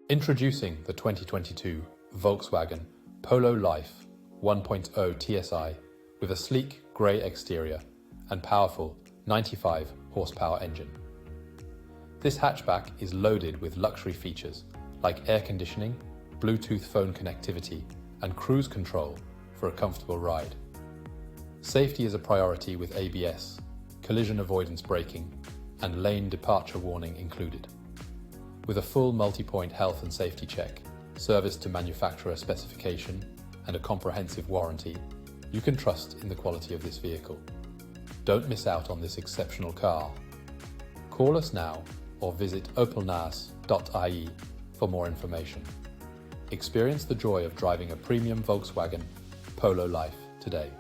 Introducing the 2022 Volkswagen Polo Life 1.0 TSI with a sleek grey exterior and powerful 95 horsepower engine. This hatchback is loaded with luxury features like air conditioning, Bluetooth phone connectivity, and cruise control for a comfortable ride. Safety is a priority with ABS, collision avoidance braking, and lane departure warning included. With a full multi-point health and safety check, service to manufacturer specification, and a comprehensive warranty, you can trust in the quality of this vehicle. Don't miss out on this exceptional car. Call us now or visit opelnaas.ie for more information. Experience the joy of driving a premium Volkswagen Polo Life today.